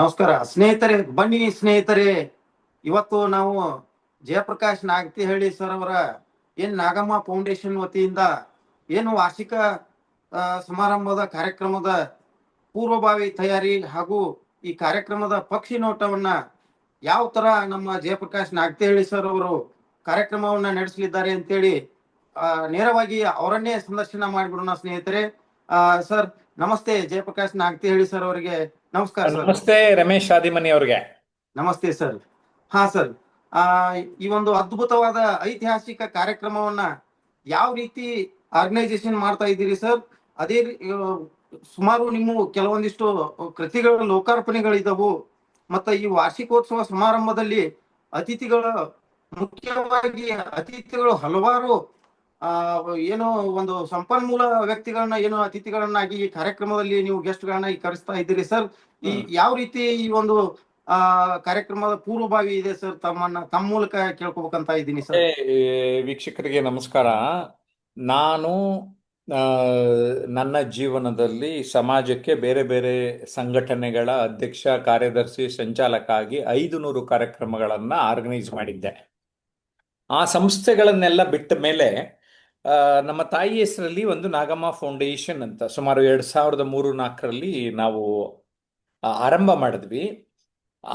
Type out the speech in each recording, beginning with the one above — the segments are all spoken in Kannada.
ನಮಸ್ಕಾರ ಸ್ನೇಹಿತರೆ, ಬನ್ನಿ ಸ್ನೇಹಿತರೆ. ಇವತ್ತು ನಾವು ಜಯಪ್ರಕಾಶ್ ನಾಗತಿಹಳ್ಳಿ ಸರ್ ಅವರ ನಾಗಮ್ಮ ಫೌಂಡೇಶನ್ ವತಿಯಿಂದ ವಾರ್ಷಿಕ ಸಮಾರಂಭದ ಕಾರ್ಯಕ್ರಮದ ಪೂರ್ವಭಾವಿ ತಯಾರಿ ಹಾಗೂ ಈ ಕಾರ್ಯಕ್ರಮದ ಪಕ್ಷಿ ನೋಟವನ್ನ ಯಾವ ತರ ನಮ್ಮ ಜಯಪ್ರಕಾಶ್ ನಾಗತಿಹಳ್ಳಿ ಸರ್ ಅವರು ಕಾರ್ಯಕ್ರಮವನ್ನ ನಡೆಸಲಿದ್ದಾರೆ ಅಂತೇಳಿ ನೇರವಾಗಿ ಅವರನ್ನೇ ಸಂದರ್ಶನ ಮಾಡಿಬಿಡೋಣ ಸ್ನೇಹಿತರೆ. ಸರ್ ನಮಸ್ತೆ, ಜಯಪ್ರಕಾಶ್ ನಾಗತಿಹಳ್ಳಿ ಸರ್ ಅವರಿಗೆ ನಮಸ್ಕಾರ ಸರ್. ನಮಸ್ತೆ ರಮೇಶ್ ಆದಿಮನಿ ಅವ್ರಿಗೆ ನಮಸ್ತೆ ಸರ್. ಹಾ ಸರ್, ಈ ಒಂದು ಅದ್ಭುತವಾದ ಐತಿಹಾಸಿಕ ಕಾರ್ಯಕ್ರಮವನ್ನ ಯಾವ ರೀತಿ ಆರ್ಗನೈಸೇಷನ್ ಮಾಡ್ತಾ ಇದ್ದೀರಿ ಸರ್? ಅದೇ ಸುಮಾರು ನಿಮ್ಮ ಕೆಲವೊಂದಿಷ್ಟು ಕೃತಿಗಳ ಲೋಕಾರ್ಪಣೆಗಳಿದ್ದವು. ಮತ್ತೆ ಈ ವಾರ್ಷಿಕೋತ್ಸವ ಸಮಾರಂಭದಲ್ಲಿ ಮುಖ್ಯವಾಗಿ ಅತಿಥಿಗಳು ಹಲವಾರು ಏನೋ ಒಂದು ಸಂಪನ್ಮೂಲ ವ್ಯಕ್ತಿಗಳನ್ನ ಅತಿಥಿಗಳನ್ನಾಗಿ ಈ ಕಾರ್ಯಕ್ರಮದಲ್ಲಿ ನೀವು ಗೆಸ್ಟ್ ಗಳನ್ನ ಕರೆಸ್ತಾ ಇದ್ದೀರಿ ಸರ್. ಈ ಯಾವ ರೀತಿ ಈ ಒಂದು ಕಾರ್ಯಕ್ರಮದ ಪೂರ್ವಭಾವಿ ಇದೆ ಸರ್? ತಮ್ಮ ಮೂಲಕ ಕೇಳ್ಕೊಬೇಕಂತ ಇದ್ದೀನಿ ಸರ್. ವೀಕ್ಷಕರಿಗೆ ನಮಸ್ಕಾರ. ನಾನು ನನ್ನ ಜೀವನದಲ್ಲಿ ಸಮಾಜಕ್ಕೆ ಬೇರೆ ಬೇರೆ ಸಂಘಟನೆಗಳ ಅಧ್ಯಕ್ಷ, ಕಾರ್ಯದರ್ಶಿ, ಸಂಚಾಲಕ ಆಗಿ 500 ಕಾರ್ಯಕ್ರಮಗಳನ್ನ ಆರ್ಗನೈಸ್ ಮಾಡಿದ್ದೆ. ಆ ಸಂಸ್ಥೆಗಳನ್ನೆಲ್ಲ ಬಿಟ್ಟ ಮೇಲೆ ನಮ್ಮ ತಾಯಿ ಹೆಸರಲ್ಲಿ ಒಂದು ನಾಗಮ್ಮ ಫೌಂಡೇಶನ್ ಅಂತ ಸುಮಾರು 2003-4ರಲ್ಲಿ ನಾವು ಆರಂಭ ಮಾಡಿದ್ವಿ.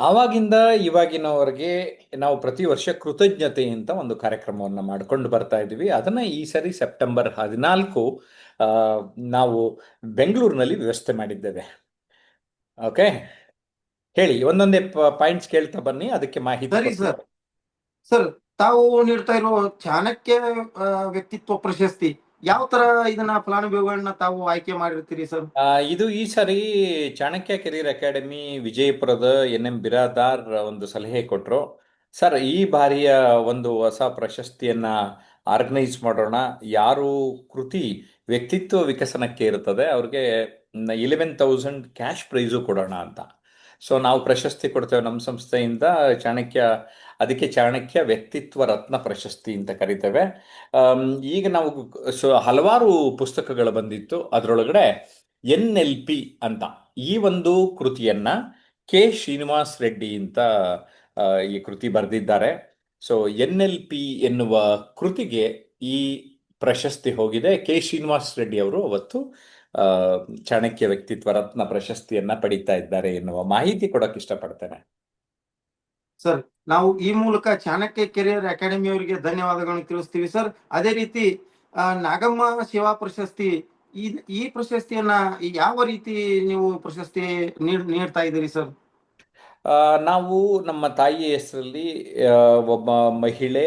ಆವಾಗಿಂದ ಇವಾಗಿನವರೆಗೆ ನಾವು ಪ್ರತಿ ವರ್ಷ ಕೃತಜ್ಞತೆ ಅಂತ ಒಂದು ಕಾರ್ಯಕ್ರಮವನ್ನು ಮಾಡ್ಕೊಂಡು ಬರ್ತಾ ಇದ್ವಿ. ಅದನ್ನ ಈ ಸರಿ ಸೆಪ್ಟೆಂಬರ್ 14 ನಾವು ಬೆಂಗಳೂರಿನಲ್ಲಿ ವ್ಯವಸ್ಥೆ ಮಾಡಿದ್ದೇವೆ. ಓಕೆ, ಹೇಳಿ, ಒಂದೊಂದೇ ಪಾಯಿಂಟ್ಸ್ ಕೇಳ್ತಾ ಬನ್ನಿ, ಅದಕ್ಕೆ ಮಾಹಿತಿ. ಸರ್, ತಾವು ನೀಡ್ತಾ ಇರೋ ಚಾಣಕ್ಯ ವ್ಯಕ್ತಿತ್ವ ಪ್ರಶಸ್ತಿ ಯಾವ ತರ ಇದನ್ನ ಫಲಾನುಭವಿಗಳನ್ನ ತಾವು ಆಯ್ಕೆ ಮಾಡಿರ್ತೀರಿ ಸರ್? ಇದು ಈ ಸರಿ ಚಾಣಕ್ಯ ಕೆರಿಯರ್ ಅಕಾಡೆಮಿ ವಿಜಯಪುರದ NM ಬಿರಾದಾರ್ ಒಂದು ಸಲಹೆ ಕೊಟ್ರು. ಸರ್, ಈ ಬಾರಿಯ ಒಂದು ಹೊಸ ಪ್ರಶಸ್ತಿಯನ್ನ ಆರ್ಗನೈಸ್ ಮಾಡೋಣ, ಯಾರು ಕೃತಿ ವ್ಯಕ್ತಿತ್ವ ವಿಕಸನಕ್ಕೆ ಇರ್ತದೆ ಅವ್ರಿಗೆ 11,000 ಕ್ಯಾಶ್ ಪ್ರೈಸು ಕೊಡೋಣ ಅಂತ. ಸೊ ನಾವು ಪ್ರಶಸ್ತಿ ಕೊಡ್ತೇವೆ ನಮ್ಮ ಸಂಸ್ಥೆಯಿಂದ. ಅದಕ್ಕೆ ಚಾಣಕ್ಯ ವ್ಯಕ್ತಿತ್ವ ರತ್ನ ಪ್ರಶಸ್ತಿ ಅಂತ ಕರಿತೇವೆ. ಈಗ ನಾವು ಹಲವಾರು ಪುಸ್ತಕಗಳು ಬಂದಿತ್ತು. ಅದರೊಳಗಡೆ NLP ಅಂತ ಈ ಒಂದು ಕೃತಿಯನ್ನ ಕೆ ಶ್ರೀನಿವಾಸ್ ರೆಡ್ಡಿ ಅಂತ ಈ ಕೃತಿ ಬರೆದಿದ್ದಾರೆ. ಸೊ NLP ಎನ್ನುವ ಕೃತಿಗೆ ಈ ಪ್ರಶಸ್ತಿ ಹೋಗಿದೆ. ಕೆ ಶ್ರೀನಿವಾಸ್ ರೆಡ್ಡಿ ಅವರು ಅವತ್ತು ಚಾಣಕ್ಯ ವ್ಯಕ್ತಿತ್ವ ರತ್ನ ಪ್ರಶಸ್ತಿಯನ್ನ ಪಡೀತಾ ಇದ್ದಾರೆ ಎನ್ನುವ ಮಾಹಿತಿ ಕೊಡಕ್ಕೆ ಇಷ್ಟಪಡ್ತೇನೆ. ಸರ್, ನಾವು ಈ ಮೂಲಕ ಚಾಣಕ್ಯ ಕೆರಿಯರ್ ಅಕಾಡೆಮಿ ಅವರಿಗೆ ಧನ್ಯವಾದಗಳನ್ನು ತಿಳಿಸ್ತೀವಿ ಸರ್. ಅದೇ ರೀತಿ ನಾಗಮ್ಮ ಸೇವಾ ಪ್ರಶಸ್ತಿ, ಈ ಪ್ರಶಸ್ತಿಯನ್ನ ಯಾವ ರೀತಿ ನೀವು ಪ್ರಶಸ್ತಿ ನೀಡ್ತಾ ಇದ್ದೀರಿ ಸರ್? ನಾವು ನಮ್ಮ ತಾಯಿಯ ಹೆಸರಲ್ಲಿ ಒಬ್ಬ ಮಹಿಳೆ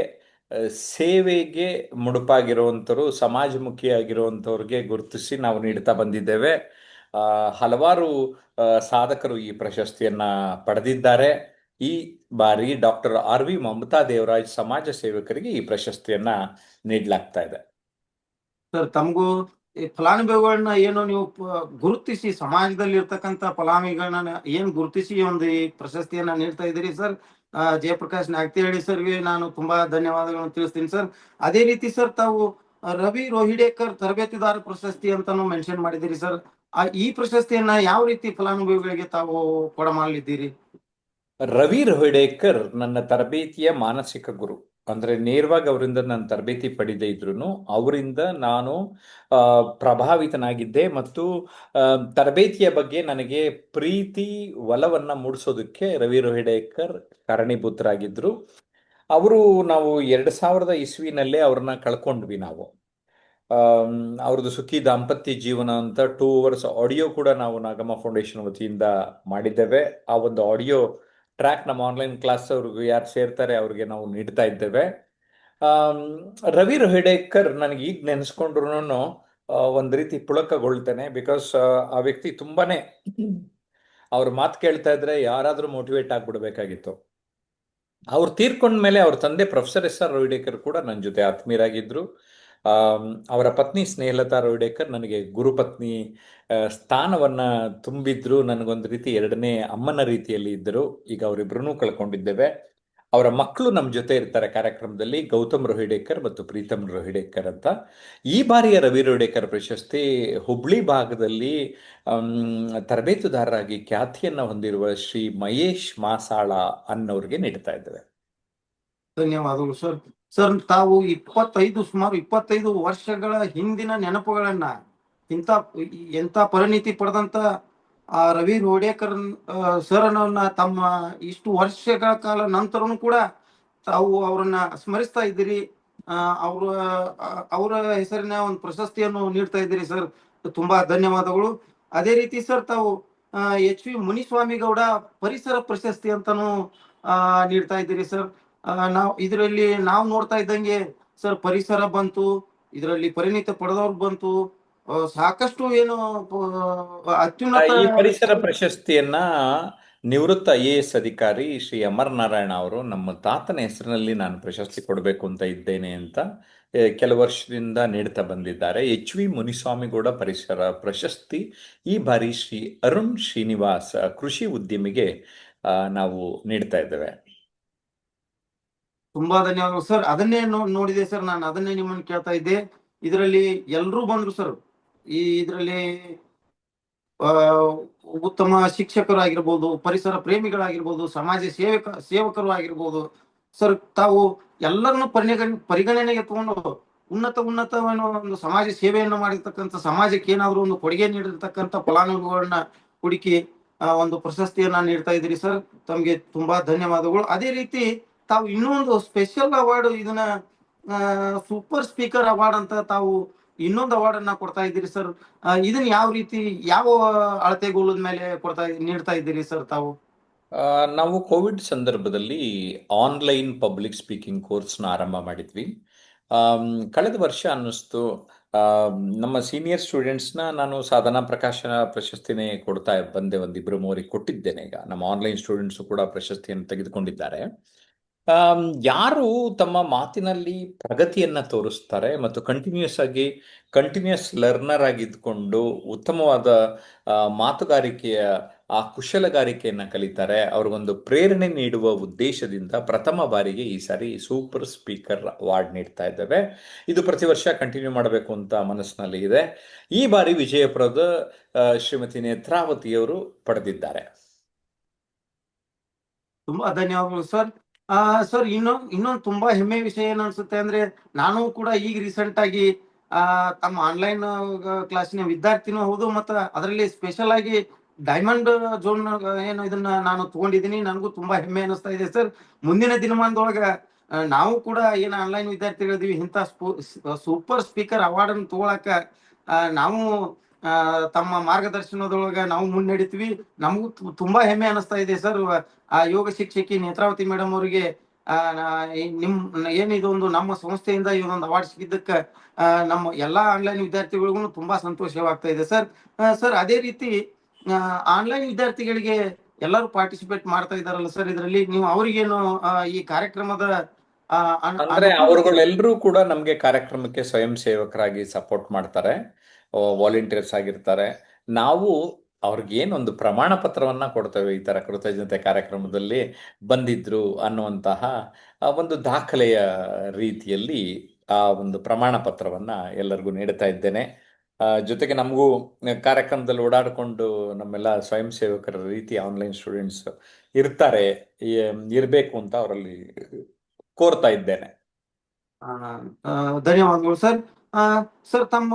ಸೇವೆಗೆ ಮುಡುಪಾಗಿರುವಂಥವ್ರು, ಸಮಾಜಮುಖಿಯಾಗಿರುವಂಥವ್ರಿಗೆ ಗುರುತಿಸಿ ನಾವು ನೀಡ್ತಾ ಬಂದಿದ್ದೇವೆ. ಹಲವಾರು ಸಾಧಕರು ಈ ಪ್ರಶಸ್ತಿಯನ್ನ ಪಡೆದಿದ್ದಾರೆ. ಈ ಬಾರಿ ಡಾಕ್ಟರ್ RV ಮಮತಾ ದೇವರಾಜ್ ಸಮಾಜ ಸೇವಕರಿಗೆ ಈ ಪ್ರಶಸ್ತಿಯನ್ನ ನೀಡಲಾಗ್ತಾ ಇದೆ. ಸರ್, ತಮಗೂ ಫಲಾನುಭವಿಗಳನ್ನ ನೀವು ಗುರುತಿಸಿ, ಸಮಾಜದಲ್ಲಿ ಇರ್ತಕ್ಕಂಥ ಫಲಾನುಭವಿಗಳನ್ನ ಗುರುತಿಸಿ ಒಂದು ಈ ಪ್ರಶಸ್ತಿಯನ್ನ ನೀಡ್ತಾ ಇದ್ದೀರಿ ಸರ್. ಜಯಪ್ರಕಾಶ್ ನಾಗತಿಹಳ್ಳಿ ಸರ್ಗೆ ನಾನು ತುಂಬಾ ಧನ್ಯವಾದಗಳನ್ನು ತಿಳಿಸ್ತೀನಿ ಸರ್. ಅದೇ ರೀತಿ ಸರ್, ತಾವು ರವಿ ರೋಹಿಡೇಕರ್ ತರಬೇತಿದಾರ ಪ್ರಶಸ್ತಿ ಅಂತಾನು ಮೆನ್ಷನ್ ಮಾಡಿದ್ದೀರಿ ಸರ್. ಈ ಪ್ರಶಸ್ತಿಯನ್ನ ಯಾವ ರೀತಿ ಫಲಾನುಭವಿಗಳಿಗೆ ತಾವು ಕೊಡಮಾಡಲಿದ್ದೀರಿ? ರವಿ ರೋಹಿಡೇಕರ್ ನನ್ನ ತರಬೇತಿಯ ಮಾನಸಿಕ ಗುರು. ಅಂದ್ರೆ ನೇರವಾಗಿ ಅವರಿಂದ ನಾನು ತರಬೇತಿ ಪಡೆದೇ ಇದ್ರು ಅವರಿಂದ ನಾನು ಪ್ರಭಾವಿತನಾಗಿದ್ದೆ ಮತ್ತು ತರಬೇತಿಯ ಬಗ್ಗೆ ನನಗೆ ಪ್ರೀತಿ ಒಲವನ್ನ ಮೂಡಿಸೋದಕ್ಕೆ ರವಿ ರೋಹಿಡೇಕರ್ ಕಾರಣೀಭೂತರಾಗಿದ್ರು. ನಾವು 2000 ಇಸ್ವಿನಲ್ಲೇ ಅವ್ರನ್ನ ಕಳ್ಕೊಂಡ್ವಿ ನಾವು. ಅವ್ರದ್ದು ಸುಖಿ ದಾಂಪತ್ಯ ಜೀವನ ಅಂತ 2 hours ಆಡಿಯೋ ಕೂಡ ನಾವು ನಾಗಮ್ಮ ಫೌಂಡೇಶನ್ ವತಿಯಿಂದ ಮಾಡಿದ್ದೇವೆ. ಆ ಒಂದು ಆಡಿಯೋ ಟ್ರ್ಯಾಕ್ ನಮ್ಮ ಆನ್ಲೈನ್ ಕ್ಲಾಸ್ ಅವ್ರಿಗೆ ಯಾರು ಸೇರ್ತಾರೆ ಅವ್ರಿಗೆ ನಾವು ನೀಡ್ತಾ ಇದ್ದೇವೆ. ರವಿ ರೋಹಿಡೇಕರ್ ನನಗೆ ಈಗ ನೆನೆಸ್ಕೊಂಡ್ರು ಒಂದು ರೀತಿ ಪುಳಕಗೊಳ್ತೇನೆ. ಬಿಕಾಸ್ ಆ ವ್ಯಕ್ತಿ ತುಂಬಾನೇ, ಅವ್ರ ಮಾತು ಕೇಳ್ತಾ ಇದ್ರೆ ಯಾರಾದ್ರೂ ಮೋಟಿವೇಟ್ ಆಗ್ಬಿಡ್ಬೇಕಾಗಿತ್ತು. ಅವ್ರು ತೀರ್ಕೊಂಡ್ಮೇಲೆ ಅವ್ರ ತಂದೆ ಪ್ರೊಫೆಸರ್ SR ರೋಹಿಡೇಕರ್ ಕೂಡ ನನ್ನ ಜೊತೆ ಆತ್ಮೀಯರಾಗಿದ್ರು. ಅವರ ಪತ್ನಿ ಸ್ನೇಹಲತಾ ರೋಹಿಡೇಕರ್ ನನಗೆ ಗುರುಪತ್ನಿ ಸ್ಥಾನವನ್ನ ತುಂಬಿದ್ರು. ನನಗೊಂದು ರೀತಿ ಎರಡನೇ ಅಮ್ಮನ ರೀತಿಯಲ್ಲಿ ಇದ್ದರು. ಈಗ ಅವರಿಬ್ರು ಕಳ್ಕೊಂಡಿದ್ದೇವೆ. ಅವರ ಮಕ್ಕಳು ನಮ್ಮ ಜೊತೆ ಇರ್ತಾರೆ ಕಾರ್ಯಕ್ರಮದಲ್ಲಿ, ಗೌತಮ್ ರೋಹಿಡೇಕರ್ ಮತ್ತು ಪ್ರೀತಮ್ ರೋಹಿಡೇಕರ್ ಅಂತ. ಈ ಬಾರಿಯ ರವಿ ರೋಹಿಡೇಕರ್ ಪ್ರಶಸ್ತಿ ಹುಬ್ಳಿ ಭಾಗದಲ್ಲಿ ತರಬೇತುದಾರರಾಗಿ ಖ್ಯಾತಿಯನ್ನು ಹೊಂದಿರುವ ಶ್ರೀ ಮಹೇಶ್ ಮಾಸಾಳ ಅನ್ನೋರಿಗೆ ನೀಡ್ತಾ ಇದ್ದೇವೆ. ಧನ್ಯವಾದಗಳು ಸರ್. ಸರ್, ತಾವು ಸುಮಾರು 25 ವರ್ಷಗಳ ಹಿಂದಿನ ನೆನಪುಗಳನ್ನ ಇಂಥ ಎಂತ ಪರಿಣಿತಿ ಪಡೆದಂತ ರವಿ ರೋಡೇಕರ್ ಸರ್ನ ತಮ್ಮ ಇಷ್ಟು ವರ್ಷಗಳ ಕಾಲ ನಂತರನು ಕೂಡ ತಾವು ಅವರನ್ನ ಸ್ಮರಿಸ್ತಾ ಇದ್ದೀರಿ. ಅವರ ಅವರ ಹೆಸರಿನ ಒಂದು ಪ್ರಶಸ್ತಿಯನ್ನು ನೀಡ್ತಾ ಇದ್ದೀರಿ ಸರ್. ತುಂಬಾ ಧನ್ಯವಾದಗಳು. ಅದೇ ರೀತಿ ಸರ್, ತಾವು ಎಚ್ ವಿ ಮುನಿಸ್ವಾಮಿ ಗೌಡ ಪರಿಸರ ಪ್ರಶಸ್ತಿ ಅಂತಾನು ನೀಡ್ತಾ ಇದ್ದೀರಿ ಸರ್. ನಾವು ಇದರಲ್ಲಿ ನಾವು ನೋಡ್ತಾ ಇದ್ದಂಗೆ ಸರ್, ಪರಿಸರ ಬಂತು, ಇದರಲ್ಲಿ ಪರಿಣಿತಿ ಪಡೆದವ್ರು ಬಂತು, ಸಾಕಷ್ಟು ಏನು ಅತ್ಯುನ್ನತ ಈ ಪರಿಸರ ಪ್ರಶಸ್ತಿಯನ್ನ ನಿವೃತ್ತ IAS ಅಧಿಕಾರಿ ಶ್ರೀ ಅಮರ್ ನಾರಾಯಣ ಅವರು ನಮ್ಮ ತಾತನ ಹೆಸರಿನಲ್ಲಿ ನಾನು ಪ್ರಶಸ್ತಿ ಕೊಡಬೇಕು ಅಂತ ಇದ್ದೇನೆ ಅಂತ ಕೆಲವು ವರ್ಷದಿಂದ ನೀಡ್ತಾ ಬಂದಿದ್ದಾರೆ. HV ಮುನಿಸ್ವಾಮಿಗೌಡ ಪರಿಸರ ಪ್ರಶಸ್ತಿ ಈ ಬಾರಿ ಶ್ರೀ ಅರುಣ್ ಶ್ರೀನಿವಾಸ್ ಕೃಷಿ ಉದ್ಯಮಿಗೆ ನಾವು ನೀಡ್ತಾ ಇದ್ದೇವೆ. ತುಂಬಾ ಧನ್ಯವಾದಗಳು ಸರ್. ಅದನ್ನೇ ನೋಡಿದೆ ಸರ್, ನಾನು ಅದನ್ನೇ ನಿಮ್ಮನ್ನು ಕೇಳ್ತಾ ಇದ್ದೆ. ಇದರಲ್ಲಿ ಎಲ್ರೂ ಬಂದ್ರು ಸರ್. ಇದರಲ್ಲಿ ಉತ್ತಮ ಶಿಕ್ಷಕರು ಆಗಿರ್ಬೋದು, ಪರಿಸರ ಪ್ರೇಮಿಗಳಾಗಿರ್ಬೋದು, ಸಮಾಜ ಸೇವಕರು ಆಗಿರ್ಬೋದು ಸರ್. ತಾವು ಎಲ್ಲರನ್ನು ಪರಿಗಣನೆಗೆ ತಗೊಂಡು ಉನ್ನತವನ್ನು ಒಂದು ಸಮಾಜ ಸೇವೆಯನ್ನು ಮಾಡಿರ್ತಕ್ಕಂಥ, ಸಮಾಜಕ್ಕೆ ಏನಾದ್ರು ಒಂದು ಕೊಡುಗೆ ನೀಡಿರ್ತಕ್ಕಂಥ ಫಲಾನುಭವಿಗಳನ್ನ ಹುಡುಕಿ ಒಂದು ಪ್ರಶಸ್ತಿಯನ್ನ ನೀಡ್ತಾ ಇದ್ದೀರಿ ಸರ್. ತಮಗೆ ತುಂಬಾ ಧನ್ಯವಾದಗಳು. ಅದೇ ರೀತಿ ತಾವು ಇನ್ನೊಂದು ಸ್ಪೆಷಲ್ ಅವಾರ್ಡ್, ಇದನ್ನ ಸೂಪರ್ ಸ್ಪೀಕರ್ ಅವಾರ್ಡ್ ಅಂತ ತಾವು ಇನ್ನೊಂದು ಅವಾರ್ಡ್ ಅನ್ನ ಕೊಡ್ತಾ ಇದ್ದೀರಿ ಸರ್. ಇದನ್ನ ಯಾವ ರೀತಿ, ಯಾವ ಅಳತೆಗೋಲದ ಮೇಲೆ ನೀಡ್ತಾ ಇದ್ದೀರಿ ಸರ್ ತಾವು? ನಾವು ಕೋವಿಡ್ ಸಂದರ್ಭದಲ್ಲಿ ಆನ್ಲೈನ್ ಪಬ್ಲಿಕ್ ಸ್ಪೀಕಿಂಗ್ ಕೋರ್ಸ್ನ ಆರಂಭ ಮಾಡಿದ್ವಿ. ಕಳೆದ ವರ್ಷ ಅನ್ನಿಸ್ತು, ನಮ್ಮ ಸೀನಿಯರ್ ಸ್ಟೂಡೆಂಟ್ಸ್ನ ನಾನು ಸಾಧನಾ ಪ್ರಕಾಶನ ಪ್ರಶಸ್ತಿನೇ ಕೊಡ್ತಾ ಬಂದೆ. ಒಂದಿಬ್ಬರು ಮೂವರಿಗೆ ಕೊಟ್ಟಿದ್ದೇನೆ. ಈಗ ನಮ್ಮ ಆನ್ಲೈನ್ ಸ್ಟೂಡೆಂಟ್ಸು ಕೂಡ ಪ್ರಶಸ್ತಿಯನ್ನು ತೆಗೆದುಕೊಂಡಿದ್ದಾರೆ. ಯಾರು ತಮ್ಮ ಮಾತಿನಲ್ಲಿ ಪ್ರಗತಿಯನ್ನು ತೋರಿಸ್ತಾರೆ ಮತ್ತು ಕಂಟಿನ್ಯೂಸ್ ಲರ್ನರ್ ಆಗಿದ್ದುಕೊಂಡು ಉತ್ತಮವಾದ ಮಾತುಗಾರಿಕೆಯ ಆ ಕುಶಲಗಾರಿಕೆಯನ್ನು ಕಲಿತಾರೆ, ಅವ್ರಿಗೊಂದು ಪ್ರೇರಣೆ ನೀಡುವ ಉದ್ದೇಶದಿಂದ ಪ್ರಥಮ ಬಾರಿಗೆ ಈ ಸಾರಿ ಸೂಪರ್ ಸ್ಪೀಕರ್ ಅವಾರ್ಡ್ ನೀಡ್ತಾ ಇದ್ದೇವೆ. ಇದು ಪ್ರತಿ ವರ್ಷ ಕಂಟಿನ್ಯೂ ಮಾಡಬೇಕು ಅಂತ ಮನಸ್ಸಿನಲ್ಲಿ ಇದೆ. ಈ ಬಾರಿ ವಿಜಯಪುರದ ಶ್ರೀಮತಿ ನೇತ್ರಾವತಿಯವರು ಪಡೆದಿದ್ದಾರೆ. ತುಂಬಾ ಧನ್ಯವಾದಗಳು ಸರ್. ಸರ್, ಇನ್ನೊಂದು ತುಂಬಾ ಹೆಮ್ಮೆ ವಿಷಯ ಏನು ಅನ್ಸುತ್ತೆ ಅಂದ್ರೆ, ನಾನು ಕೂಡ ಈಗ ರೀಸೆಂಟ್ ಆಗಿ ತಮ್ಮ ಆನ್ಲೈನ್ ಕ್ಲಾಸಿನ ವಿದ್ಯಾರ್ಥಿನೂ ಹೌದು, ಮತ್ತು ಅದರಲ್ಲಿ ಸ್ಪೆಷಲ್ ಆಗಿ ಡೈಮಂಡ್ ಜೋನ್ ಏನು ಇದನ್ನ ನಾನು ತಗೊಂಡಿದ್ದೀನಿ. ನನಗೂ ತುಂಬಾ ಹೆಮ್ಮೆ ಅನಿಸ್ತಾ ಇದೆ ಸರ್. ಮುಂದಿನ ದಿನಮಾನದೊಳಗ ನಾವು ಕೂಡ ಏನು ಆನ್ಲೈನ್ ವಿದ್ಯಾರ್ಥಿಗಳಿದೀವಿ, ಇಂಥ ಸೂಪರ್ ಸ್ಪೀಕರ್ ಅವಾರ್ಡ್ ಅನ್ನು ತಗೊಳಕ ನಾವು ತಮ್ಮ ಮಾರ್ಗದರ್ಶನದೊಳಗ ನಾವು ಮುನ್ನಡೀತೀವಿ. ನಮಗೂ ತುಂಬಾ ಹೆಮ್ಮೆ ಅನಿಸ್ತಾ ಇದೆ ಸರ್. ಆ ಯೋಗ ಶಿಕ್ಷಕಿ ನೇತ್ರಾವತಿ ಮೇಡಮ್ ಅವರಿಗೆ ನಿಮ್ ಏನಿದೊಂದು ನಮ್ಮ ಸಂಸ್ಥೆಯಿಂದ ಇದೊಂದು ಅವಾರ್ಡ್ ಸಿಕ್ಕಿದ್ದಕ್ಕೆ ನಮ್ಮ ಎಲ್ಲಾ ಆನ್ಲೈನ್ ವಿದ್ಯಾರ್ಥಿಗಳಿಗೂ ತುಂಬಾ ಸಂತೋಷವಾಗ್ತಾ ಇದೆ ಸರ್. ಸರ್, ಅದೇ ರೀತಿ ಆನ್ಲೈನ್ ವಿದ್ಯಾರ್ಥಿಗಳಿಗೆ ಎಲ್ಲರೂ ಪಾರ್ಟಿಸಿಪೇಟ್ ಮಾಡ್ತಾ ಇದಾರಲ್ಲ ಸರ್, ಇದರಲ್ಲಿ ನೀವು ಅವರಿಗೇನು ಈ ಕಾರ್ಯಕ್ರಮದ ಅಂದ್ರೆ ಅವರುಗಳೆಲ್ಲರೂ ಕೂಡ ನಮಗೆ ಕಾರ್ಯಕ್ರಮಕ್ಕೆ ಸ್ವಯಂ ಸೇವಕರಾಗಿ ಸಪೋರ್ಟ್ ಮಾಡ್ತಾರೆ, ವಾಲಂಟಿಯರ್ಸ್ ಆಗಿರ್ತಾರೆ. ನಾವು ಅವ್ರಿಗೇನೊಂದು ಪ್ರಮಾಣ ಪತ್ರವನ್ನ ಕೊಡ್ತೇವೆ, ಈ ತರ ಕೃತಜ್ಞತೆ ಕಾರ್ಯಕ್ರಮದಲ್ಲಿ ಬಂದಿದ್ರು ಅನ್ನುವಂತಹ ಒಂದು ದಾಖಲೆಯ ರೀತಿಯಲ್ಲಿ ಆ ಒಂದು ಪ್ರಮಾಣ ಪತ್ರವನ್ನ ಎಲ್ಲರಿಗೂ ನೀಡ್ತಾ ಇದ್ದೇನೆ. ಜೊತೆಗೆ ನಮಗೂ ಕಾರ್ಯಕ್ರಮದಲ್ಲಿ ಓಡಾಡಿಕೊಂಡು ನಮ್ಮೆಲ್ಲ ಸ್ವಯಂ ಸೇವಕರ ರೀತಿ ಆನ್ಲೈನ್ ಸ್ಟೂಡೆಂಟ್ಸ್ ಇರ್ತಾರೆ, ಇರಬೇಕು ಅಂತ ಅವರಲ್ಲಿ ಕೋರ್ತಾ ಇದ್ದೇನೆ. ಧನ್ಯವಾದಗಳು ಸರ್. ಸರ್, ತಮ್ಮ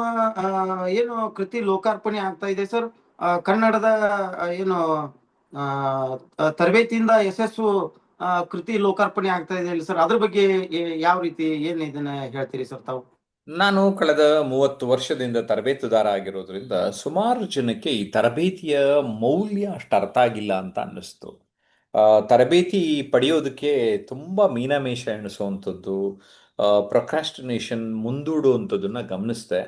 ಏನು ಕೃತಿ ಲೋಕಾರ್ಪಣೆ ಆಗ್ತಾ ಇದೆ ಸರ್, ಕನ್ನಡದ ಏನು ತರಬೇತಿಯಿಂದ ಯಶಸ್ಸು ಕೃತಿ ಲೋಕಾರ್ಪಣೆ ಆಗ್ತಾ ಇದೆ ಸರ್, ಅದ್ರ ಬಗ್ಗೆ ಯಾವ ರೀತಿ ಏನ್ ಇದನ್ನ ಹೇಳ್ತೀರಿ ಸರ್ ತಾವು? ನಾನು ಕಳೆದ 30 ವರ್ಷದಿಂದ ತರಬೇತುದಾರ ಆಗಿರೋದ್ರಿಂದ ಸುಮಾರು ಜನಕ್ಕೆ ಈ ತರಬೇತಿಯ ಮೌಲ್ಯ ಅಷ್ಟು ಅರ್ಥ ಆಗಿಲ್ಲ ಅಂತ ಅನ್ನಿಸ್ತು. ತರಬೇತಿ ಪಡೆಯೋದಕ್ಕೆ ತುಂಬ ಮೀನಮೇಷ ಎಣಿಸುವಂಥದ್ದು, ಪ್ರೊಕ್ರಾಸ್ಟಿನೇಷನ್ ಮುಂದೂಡುವಂಥದ್ದನ್ನ ಗಮನಿಸಿದೆ.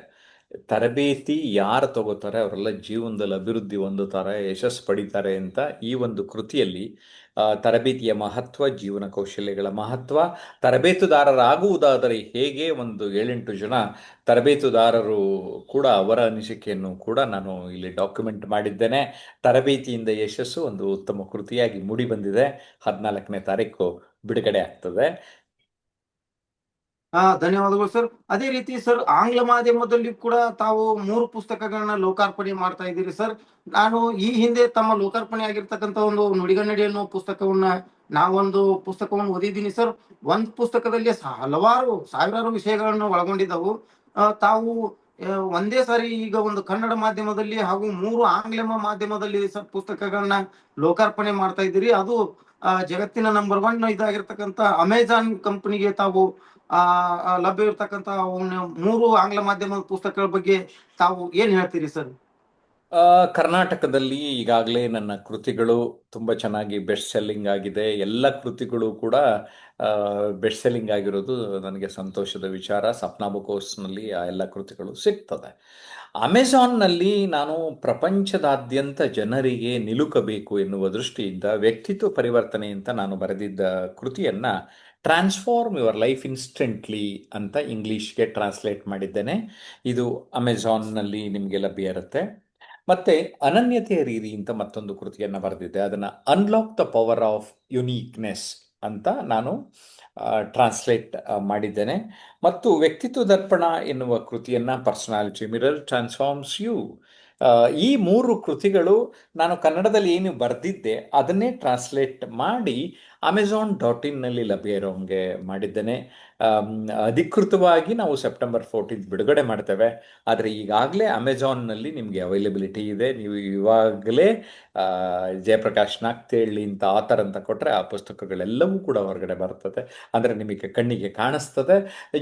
ತರಬೇತಿ ಯಾರು ತಗೋತಾರೆ ಅವರೆಲ್ಲ ಜೀವನದಲ್ಲಿ ಅಭಿವೃದ್ಧಿ ಹೊಂದುತ್ತಾರೆ, ಯಶಸ್ಸು ಪಡಿತಾರೆ ಅಂತ ಈ ಒಂದು ಕೃತಿಯಲ್ಲಿ ತರಬೇತಿಯ ಮಹತ್ವ, ಜೀವನ ಕೌಶಲ್ಯಗಳ ಮಹತ್ವ, ತರಬೇತುದಾರರಾಗುವುದಾದರೆ ಹೇಗೆ, ಒಂದು 7-8 ಜನ ತರಬೇತುದಾರರು ಕೂಡ ಅವರ ಅನಿಸಿಕೆಯನ್ನು ಕೂಡ ನಾನು ಇಲ್ಲಿ ಡಾಕ್ಯುಮೆಂಟ್ ಮಾಡಿದ್ದೇನೆ. ತರಬೇತಿಯಿಂದ ಯಶಸ್ಸು ಒಂದು ಉತ್ತಮ ಕೃತಿಯಾಗಿ ಮೂಡಿ ಬಂದಿದೆ. 14ನೇ ತಾರೀಕು ಬಿಡುಗಡೆ ಆಗ್ತದೆ. ಧನ್ಯವಾದಗಳು ಸರ್. ಅದೇ ರೀತಿ ಸರ್, ಆಂಗ್ಲ ಮಾಧ್ಯಮದಲ್ಲಿ ಕೂಡ ತಾವು 3 ಪುಸ್ತಕಗಳನ್ನ ಲೋಕಾರ್ಪಣೆ ಮಾಡ್ತಾ ಇದ್ದೀರಿ ಸರ್. ನಾನು ಈ ಹಿಂದೆ ತಮ್ಮ ಲೋಕಾರ್ಪಣೆ ಆಗಿರ್ತಕ್ಕಂಥ ಒಂದು ನುಡಿಗನ್ನಡಿ ಅನ್ನೋ ಪುಸ್ತಕವನ್ನ, ನಾವೊಂದು ಪುಸ್ತಕವನ್ನು ಓದಿದ್ದೀನಿ ಸರ್. ಒಂದ್ ಪುಸ್ತಕದಲ್ಲಿ ಹಲವಾರು ಸಾವಿರಾರು ವಿಷಯಗಳನ್ನು ಒಳಗೊಂಡಿದ್ದವು. ತಾವು ಒಂದೇ ಸಾರಿ ಈಗ ಒಂದು ಕನ್ನಡ ಮಾಧ್ಯಮದಲ್ಲಿ ಹಾಗೂ 3 ಆಂಗ್ಲ ಮಾಧ್ಯಮದಲ್ಲಿ ಸರ್ ಪುಸ್ತಕಗಳನ್ನ ಲೋಕಾರ್ಪಣೆ ಮಾಡ್ತಾ ಇದ್ದೀರಿ. ಅದು ಜಗತ್ತಿನ ನಂಬರ್ 1 ಇದಾಗಿರ್ತಕ್ಕಂಥ ಅಮೆಜಾನ್ ಕಂಪನಿಗೆ ತಾವು ಲಭ್ಯ ಇರತಕ್ಕಂತ 3 ಆಂಗ್ಲ ಮಾಧ್ಯಮದ ಪುಸ್ತಕಗಳ ಬಗ್ಗೆ ತಾವು ಏನ್ ಹೇಳ್ತೀರಿ ಸರ್? ಕರ್ನಾಟಕದಲ್ಲಿ ಈಗಾಗಲೇ ನನ್ನ ಕೃತಿಗಳು ತುಂಬ ಚೆನ್ನಾಗಿ ಬೆಸ್ಟ್ ಸೆಲ್ಲಿಂಗ್ ಆಗಿದೆ. ಎಲ್ಲ ಕೃತಿಗಳು ಕೂಡ ಬೆಸ್ಟ್ ಸೆಲ್ಲಿಂಗ್ ಆಗಿರೋದು ನನಗೆ ಸಂತೋಷದ ವಿಚಾರ. ಸಪ್ನಾ ಬುಕ್ ಹೌಸ್ನಲ್ಲಿ ಆ ಎಲ್ಲ ಕೃತಿಗಳು ಸಿಗ್ತದೆ. ಅಮೆಜಾನ್ನಲ್ಲಿ ನಾನು ಪ್ರಪಂಚದಾದ್ಯಂತ ಜನರಿಗೆ ನಿಲುಕಬೇಕು ಎನ್ನುವ ದೃಷ್ಟಿಯಿಂದ ವ್ಯಕ್ತಿತ್ವ ಪರಿವರ್ತನೆ ಅಂತ ನಾನು ಬರೆದಿದ್ದ ಕೃತಿಯನ್ನು ಟ್ರಾನ್ಸ್ಫಾರ್ಮ್ ಯುವರ್ ಲೈಫ್ ಇನ್ಸ್ಟೆಂಟ್ಲಿ ಅಂತ ಇಂಗ್ಲೀಷ್ಗೆ ಟ್ರಾನ್ಸ್ಲೇಟ್ ಮಾಡಿದ್ದೇನೆ. ಇದು ಅಮೆಜಾನ್ನಲ್ಲಿ ನಿಮಗೆ ಲಭ್ಯ ಇರುತ್ತೆ. ಮತ್ತೆ ಅನನ್ಯತೆಯ ರೀತಿ ಅಂತ ಮತ್ತೊಂದು ಕೃತಿಯನ್ನು ಬರೆದಿದ್ದೆ. ಅದನ್ನು unlock the power of uniqueness ಅಂತ ನಾನು ಟ್ರಾನ್ಸ್ಲೇಟ್ ಮಾಡಿದ್ದೇನೆ. ಮತ್ತು ವ್ಯಕ್ತಿತ್ವ ದರ್ಪಣ ಎನ್ನುವ ಕೃತಿಯನ್ನು ಪರ್ಸನಾಲಿಟಿ ಮಿರರ್ ಟ್ರಾನ್ಸ್ಫಾರ್ಮ್ಸ್ ಯು, ಈ 3 ಕೃತಿಗಳು ನಾನು ಕನ್ನಡದಲ್ಲಿ ಏನು ಬರೆದಿದ್ದೆ ಅದನ್ನೇ ಟ್ರಾನ್ಸ್ಲೇಟ್ ಮಾಡಿ Amazon.in ಲಭ್ಯ ಇರೋಂಗೆ ಮಾಡಿದ್ದೇನೆ. ಅಧಿಕೃತವಾಗಿ ನಾವು ಸೆಪ್ಟೆಂಬರ್ 14 ಬಿಡುಗಡೆ ಮಾಡ್ತೇವೆ. ಆದರೆ ಈಗಾಗಲೇ ಅಮೆಜಾನ್ನಲ್ಲಿ ನಿಮಗೆ ಅವೈಲಬಿಲಿಟಿ ಇದೆ. ನೀವು ಇವಾಗಲೇ ಜಯಪ್ರಕಾಶ್ ನಾಗ್ತೇಳಿ ಅಂತ ಆಥರ್ ಅಂತ ಕೊಟ್ಟರೆ ಆ ಪುಸ್ತಕಗಳೆಲ್ಲವೂ ಕೂಡ ಹೊರಗಡೆ ಬರ್ತದೆ. ಅಂದರೆ ನಿಮಗೆ ಕಣ್ಣಿಗೆ ಕಾಣಿಸ್ತದೆ.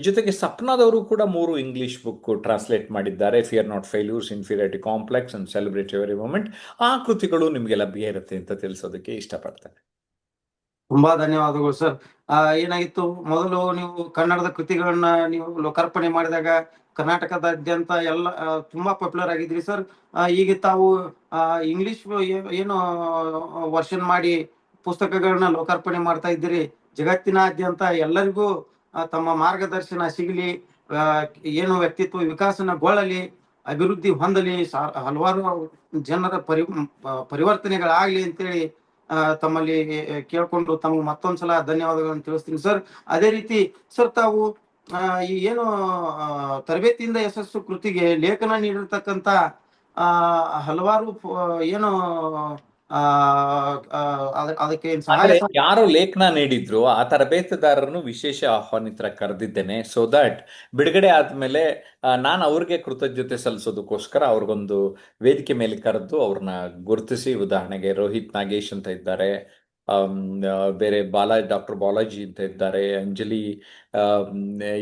ಜೊತೆಗೆ ಸಪ್ನಾದವರು ಕೂಡ 3 ಇಂಗ್ಲೀಷ್ ಬುಕ್ ಟ್ರಾನ್ಸ್ಲೇಟ್ ಮಾಡಿದ್ದಾರೆ. Fear not failures, inferiority complex and celebrate every moment. ಆ ಕೃತಿಗಳು ನಿಮಗೆ ಲಭ್ಯ ಇರುತ್ತೆ ಅಂತ ತಿಳಿಸೋದಕ್ಕೆ ಇಷ್ಟಪಡ್ತೇನೆ. ತುಂಬಾ ಧನ್ಯವಾದಗಳು ಸರ್. ಏನಾಗಿತ್ತು, ಮೊದಲು ನೀವು ಕನ್ನಡದ ಕೃತಿಗಳನ್ನ ನೀವು ಲೋಕಾರ್ಪಣೆ ಮಾಡಿದಾಗ ಕರ್ನಾಟಕದಾದ್ಯಂತ ಎಲ್ಲ ತುಂಬಾ ಪಾಪ್ಯುಲರ್ ಆಗಿದ್ರಿ ಸರ್. ಈಗ ತಾವು ಇಂಗ್ಲಿಷ್ ಏನು ವರ್ಷನ್ ಮಾಡಿ ಪುಸ್ತಕಗಳನ್ನ ಲೋಕಾರ್ಪಣೆ ಮಾಡ್ತಾ ಇದ್ದೀರಿ. ಜಗತ್ತಿನಾದ್ಯಂತ ಎಲ್ಲರಿಗೂ ತಮ್ಮ ಮಾರ್ಗದರ್ಶನ ಸಿಗಲಿ, ಏನು ವ್ಯಕ್ತಿತ್ವ ವಿಕಾಸನಗೊಳ್ಳಲಿ, ಅಭಿವೃದ್ಧಿ ಹೊಂದಲಿ, ಹಲವಾರು ಜನರ ಪರಿವರ್ತನೆಗಳಾಗ್ಲಿ ಅಂತೇಳಿ ತಮ್ಮಲ್ಲಿ ಕೇಳ್ಕೊಂಡು ತಮಗೆ ಮತ್ತೊಂದ್ಸಲ ಧನ್ಯವಾದಗಳನ್ನು ತಿಳಿಸ್ತೀನಿ ಸರ್. ಅದೇ ರೀತಿ ಸರ್, ತಾವು ಈ ಏನು ತರಬೇತಿಯಿಂದ ಯಶಸ್ಸು ಕೃತಿಗೆ ಲೇಖನ ನೀಡಿರ್ತಕ್ಕಂಥ ಹಲವಾರು ಏನು ಆ ಅದಕ್ಕೆ ಅಂದ್ರೆ ಸಹಾಯ ಯಾರು ಲೇಖನ ನೀಡಿದ್ರು ಆ ತರಬೇತುದಾರರನ್ನು ವಿಶೇಷ ಆಹ್ವಾನಿತರ ಕರೆದಿದ್ದೇನೆ. ಸೊ ದಟ್ ಬಿಡುಗಡೆ ಆದ್ಮೇಲೆ ನಾನು ಅವ್ರಿಗೆ ಕೃತಜ್ಞತೆ ಸಲ್ಲಿಸೋದಕ್ಕೋಸ್ಕರ ಅವ್ರಿಗೊಂದು ವೇದಿಕೆ ಮೇಲೆ ಕರೆದು ಅವ್ರನ್ನ ಗುರುತಿಸಿ, ಉದಾಹರಣೆಗೆ ರೋಹಿತ್ ನಾಗೇಶ್ ಅಂತ ಇದ್ದಾರೆ, ಬೇರೆ ಡಾಕ್ಟರ್ ಬಾಲಾಜಿ ಅಂತ ಇದ್ದಾರೆ, ಅಂಜಲಿ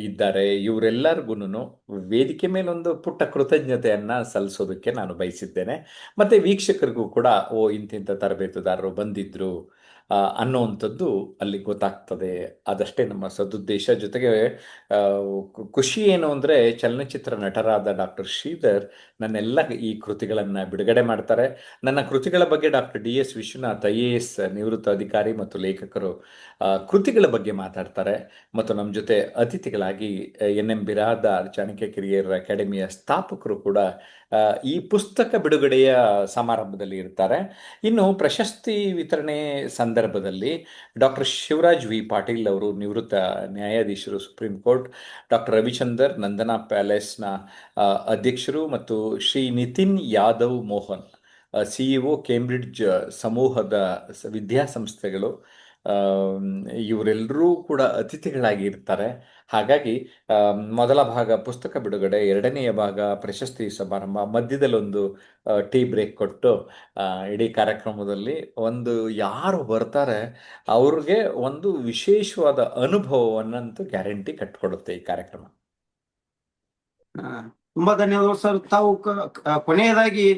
ಇದ್ದಾರೆ. ಇವರೆಲ್ಲರಿಗೂ ವೇದಿಕೆ ಮೇಲೊಂದು ಪುಟ್ಟ ಕೃತಜ್ಞತೆಯನ್ನ ಸಲ್ಲಿಸೋದಕ್ಕೆ ನಾನು ಬಯಸಿದ್ದೇನೆ. ಮತ್ತೆ ವೀಕ್ಷಕರಿಗೂ ಕೂಡ ಇಂತಿಂಥ ತರಬೇತುದಾರರು ಬಂದಿದ್ರು ಅನ್ನೋವಂಥದ್ದು ಅಲ್ಲಿ ಗೊತ್ತಾಗ್ತದೆ. ಅದಷ್ಟೇ ನಮ್ಮ ಸದುದ್ದೇಶ. ಜೊತೆಗೆ ಖುಷಿ ಏನು ಅಂದರೆ, ಚಲನಚಿತ್ರ ನಟರಾದ ಡಾಕ್ಟರ್ ಶ್ರೀಧರ್ ನನ್ನೆಲ್ಲ ಈ ಕೃತಿಗಳನ್ನು ಬಿಡುಗಡೆ ಮಾಡ್ತಾರೆ. ನನ್ನ ಕೃತಿಗಳ ಬಗ್ಗೆ ಡಾಕ್ಟರ್ DS ವಿಶ್ವನಾಥ್ IAS ನಿವೃತ್ತ ಅಧಿಕಾರಿ ಮತ್ತು ಲೇಖಕರು ಕೃತಿಗಳ ಬಗ್ಗೆ ಮಾತಾಡ್ತಾರೆ. ಮತ್ತು ನಮ್ಮ ಜೊತೆ ಅತಿಥಿಗಳಾಗಿ NM ಬಿರಾದಾರ್ ಚಾಣಕ್ಯ ಕಿರಿಯರ ಅಕಾಡೆಮಿಯ ಸ್ಥಾಪಕರು ಕೂಡ ಈ ಪುಸ್ತಕ ಬಿಡುಗಡೆಯ ಸಮಾರಂಭದಲ್ಲಿ ಇರ್ತಾರೆ. ಇನ್ನು ಪ್ರಶಸ್ತಿ ವಿತರಣೆ ಸಂದರ್ಭದಲ್ಲಿ ಡಾಕ್ಟರ್ ಶಿವರಾಜ್ V ಪಾಟೀಲ್ ಅವರು ನಿವೃತ್ತ ನ್ಯಾಯಾಧೀಶರು supreme court, doctor Ravichander Nandana ಪ್ಯಾಲೇಸ್ನ ಅಧ್ಯಕ್ಷರು, ಮತ್ತು ಶ್ರೀ ನಿತಿನ್ ಯಾದವ್ ಮೋಹನ್ CEO ಕೇಂಬ್ರಿಡ್ಜ್ ಸಮೂಹದ ವಿದ್ಯಾಸಂಸ್ಥೆಗಳು, ಇವರೆಲ್ಲರೂ ಕೂಡ ಅತಿಥಿಗಳಾಗಿ ಇರ್ತಾರೆ. ಹಾಗಾಗಿ ಮೊದಲ ಭಾಗ ಪುಸ್ತಕ ಬಿಡುಗಡೆ, ಎರಡನೆಯ ಭಾಗ ಪ್ರಶಸ್ತಿ ಸಮಾರಂಭ, ಮಧ್ಯದಲ್ಲೊಂದು ಟೀ ಬ್ರೇಕ್ ಕೊಟ್ಟು ಇಡೀ ಕಾರ್ಯಕ್ರಮದಲ್ಲಿ ಯಾರು ಬರ್ತಾರೆ ಅವ್ರಿಗೆ ಒಂದು ವಿಶೇಷವಾದ ಅನುಭವವನ್ನಂತೂ ಗ್ಯಾರಂಟಿ ಕಟ್ಕೊಡುತ್ತೆ ಈ ಕಾರ್ಯಕ್ರಮ. ತುಂಬಾ ಧನ್ಯವಾದಗಳು ಸರ್. ತಾವು ಕೊನೆಯದಾಗಿ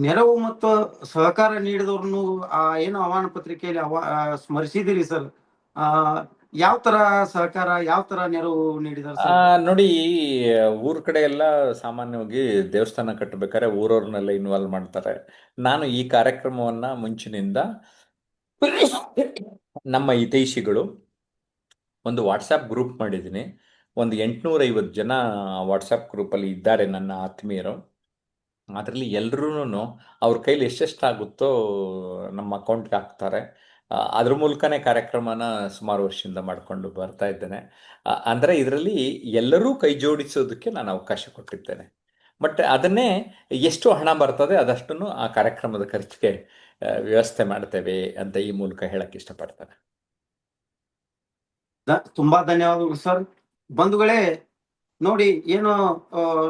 ನೆರವು ಮತ್ತು ಸಹಕಾರ ನೀಡಿದವ್ರನ್ನು ಏನು ಆಹ್ವಾನ ಪತ್ರಿಕೆಯಲ್ಲಿ ಸ್ಮರಿಸಿದಿರಿ ಸರ್. ಯಾವ ತರ ಸಹಕಾರ, ಯಾವ ತರ ನೆರವು ನೀಡಿದಾರೆ ಸರ್? ನೋಡಿ, ಊರ್ ಕಡೆ ಎಲ್ಲ ಸಾಮಾನ್ಯವಾಗಿ ದೇವಸ್ಥಾನ ಕಟ್ಟಬೇಕಾದ್ರೆ ಊರವ್ರನ್ನೆಲ್ಲ ಇನ್ವಾಲ್ವ್ ಮಾಡ್ತಾರೆ. ನಾನು ಈ ಕಾರ್ಯಕ್ರಮವನ್ನ ಮುಂಚಿನಿಂದ ನಮ್ಮ ಹಿತೈಷಿಗಳು ಒಂದು ವಾಟ್ಸಪ್ ಗ್ರೂಪ್ ಮಾಡಿದ್ದೀನಿ. ಒಂದು 850 ಜನ ವಾಟ್ಸಪ್ ಗ್ರೂಪಲ್ಲಿ ಇದ್ದಾರೆ ನನ್ನ ಆತ್ಮೀಯರು. ಅದರಲ್ಲಿ ಎಲ್ಲರೂ ಅವ್ರ ಕೈಲಿ ಎಷ್ಟೆಷ್ಟಾಗುತ್ತೋ ನಮ್ಮ ಅಕೌಂಟ್ಗೆ ಹಾಕ್ತಾರೆ. ಅದ್ರ ಮೂಲಕನೇ ಕಾರ್ಯಕ್ರಮನ ಸುಮಾರು ವರ್ಷದಿಂದ ಮಾಡಿಕೊಂಡು ಬರ್ತಾ ಇದ್ದೇನೆ. ಅಂದರೆ ಇದರಲ್ಲಿ ಎಲ್ಲರೂ ಕೈ ಜೋಡಿಸೋದಕ್ಕೆ ನಾನು ಅವಕಾಶ ಕೊಟ್ಟಿದ್ದೇನೆ. ಬಟ್ ಅದನ್ನೇ ಎಷ್ಟು ಹಣ ಬರ್ತದೆ ಅದಷ್ಟನ್ನು ಆ ಕಾರ್ಯಕ್ರಮದ ಖರ್ಚಿಗೆ ವ್ಯವಸ್ಥೆ ಮಾಡ್ತೇವೆ ಅಂತ ಈ ಮೂಲಕ ಹೇಳಕ್ಕೆ ಇಷ್ಟಪಡ್ತೇನೆ. ತುಂಬಾ ಧನ್ಯವಾದಗಳು ಸರ್. ಬಂಧುಗಳೇ, ನೋಡಿ ಏನು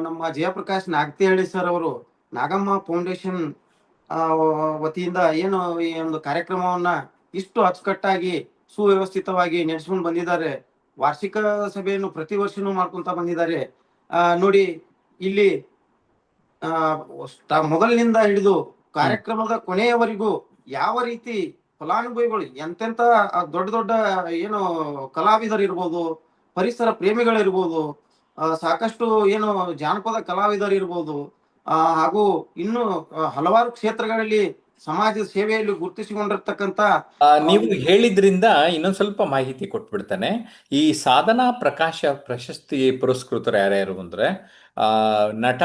ನಮ್ಮ ಜಯಪ್ರಕಾಶ್ ನಾಗ್ತಿಹಳ್ಳಿ ಸರ್ ಅವರು ನಾಗಮ್ಮ ಫೌಂಡೇಶನ್ ವತಿಯಿಂದ ಏನು ಈ ಒಂದು ಕಾರ್ಯಕ್ರಮವನ್ನ ಇಷ್ಟು ಅಚ್ಚುಕಟ್ಟಾಗಿ ಸುವ್ಯವಸ್ಥಿತವಾಗಿ ನಡೆಸ್ಕೊಂಡು ಬಂದಿದ್ದಾರೆ. ವಾರ್ಷಿಕ ಸಭೆಯನ್ನು ಪ್ರತಿ ವರ್ಷನೂ ಮಾಡ್ಕೊಂತ ಬಂದಿದ್ದಾರೆ. ನೋಡಿ ಇಲ್ಲಿ ಮೊದಲಿನಿಂದ ಹಿಡಿದು ಕಾರ್ಯಕ್ರಮದ ಕೊನೆಯವರೆಗೂ ಯಾವ ರೀತಿ ಫಲಾನುಭವಿಗಳು ಎಂತೆಂತ ದೊಡ್ಡ ದೊಡ್ಡ ಏನು ಕಲಾವಿದರು ಇರ್ಬೋದು, ಪರಿಸರ ಪ್ರೇಮಿಗಳಿರ್ಬೋದು, ಸಾಕಷ್ಟು ಏನು ಜಾನಪದ ಕಲಾವಿದರು ಇರ್ಬೋದು, ಹಾಗೂ ಇನ್ನು ಹಲವಾರು ಕ್ಷೇತ್ರಗಳಲ್ಲಿ ಸಮಾಜ ಸೇವೆಯಲ್ಲಿ ಗುರುತಿಸಿಕೊಂಡಿರ್ತಕ್ಕಂಥ ನೀವು ಹೇಳಿದ್ರಿಂದ ಇನ್ನೊಂದು ಸ್ವಲ್ಪ ಮಾಹಿತಿ ಕೊಟ್ಬಿಡ್ತೇನೆ. ಈ ಸಾಧನಾ ಪ್ರಕಾಶ ಪ್ರಶಸ್ತಿ ಪುರಸ್ಕೃತರು ಯಾರ್ಯಾರು ಅಂದ್ರೆ ನಟ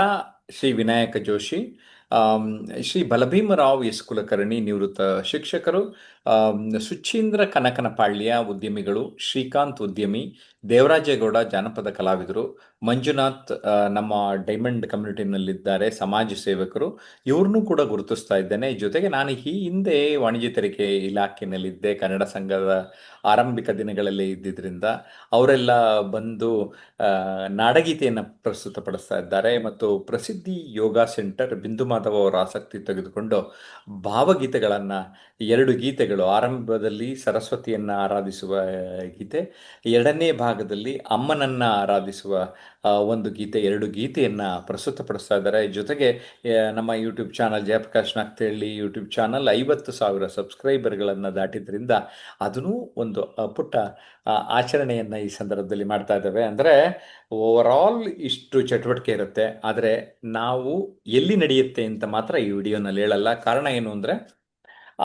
ಶ್ರೀ ವಿನಾಯಕ ಜೋಶಿ, ಶ್ರೀ ಬಲಭೀಮರಾವ್ ಎಸ್ ಕುಲಕರ್ಣಿ ನಿವೃತ್ತ ಶಿಕ್ಷಕರು, ಸುಚೀಂದ್ರ ಕನಕನಪಾಳ್ಯ ಉದ್ಯಮಿಗಳು, ಶ್ರೀಕಾಂತ್ ಉದ್ಯಮಿ, ದೇವರಾಜೇಗೌಡ ಜಾನಪದ ಕಲಾವಿದರು, ಮಂಜುನಾಥ್ ನಮ್ಮ ಡೈಮಂಡ್ ಕಮ್ಯುನಿಟಿನಲ್ಲಿದ್ದಾರೆ ಸಮಾಜ ಸೇವಕರು, ಇವ್ರನ್ನೂ ಕೂಡ ಗುರುತಿಸ್ತಾ ಇದ್ದೇನೆ. ಜೊತೆಗೆ ನಾನು ಈ ಹಿಂದೆ ವಾಣಿಜ್ಯ ತೆರಿಗೆ ಇಲಾಖೆಯಲ್ಲಿದ್ದೆ, ಕನ್ನಡ ಸಂಘದ ಆರಂಭಿಕ ದಿನಗಳಲ್ಲಿ ಇದ್ದಿದ್ದರಿಂದ ಅವರೆಲ್ಲ ಬಂದು ನಾಡಗೀತೆಯನ್ನು ಪ್ರಸ್ತುತಪಡಿಸ್ತಾ ಇದ್ದಾರೆ. ಮತ್ತು ಪ್ರಸಿದ್ಧಿ ಯೋಗ ಸೆಂಟರ್ ಬಿಂದು ಮಾಧವ ಅವರ ಆಸಕ್ತಿ ತೆಗೆದುಕೊಂಡು ಭಾವಗೀತೆಗಳನ್ನು 2 ಗೀತೆಗಳು, ಆರಂಭದಲ್ಲಿ ಸರಸ್ವತಿಯನ್ನು ಆರಾಧಿಸುವ ಗೀತೆ, ಎರಡನೇ ಭಾಗದಲ್ಲಿ ಅಮ್ಮನನ್ನು ಆರಾಧಿಸುವ ಒಂದು ಗೀತೆ, 2 ಗೀತೆಯನ್ನು ಪ್ರಸ್ತುತಪಡಿಸ್ತಾ ಇದ್ದಾರೆ. ಜೊತೆಗೆ ನಮ್ಮ YouTube channel Jayaprakash Nagathihalli YouTube channel 50,000 ಸಬ್ಸ್ಕ್ರೈಬರ್ಗಳನ್ನು ದಾಟಿದ್ರಿಂದ ಅದನ್ನೂ ಒಂದು ಪುಟ್ಟ ಆಚರಣೆಯನ್ನು ಈ ಸಂದರ್ಭದಲ್ಲಿ ಮಾಡ್ತಾ ಇದ್ದೇವೆ. ಅಂದರೆ ಓವರಾಲ್ ಇಷ್ಟು ಚಟುವಟಿಕೆ ಇರುತ್ತೆ, ಆದರೆ ನಾವು ಎಲ್ಲಿ ನಡೆಯುತ್ತೆ ಅಂತ ಮಾತ್ರ ಈ ವಿಡಿಯೋನಲ್ಲಿ ಹೇಳಲ್ಲ. ಕಾರಣ ಏನು ಅಂದರೆ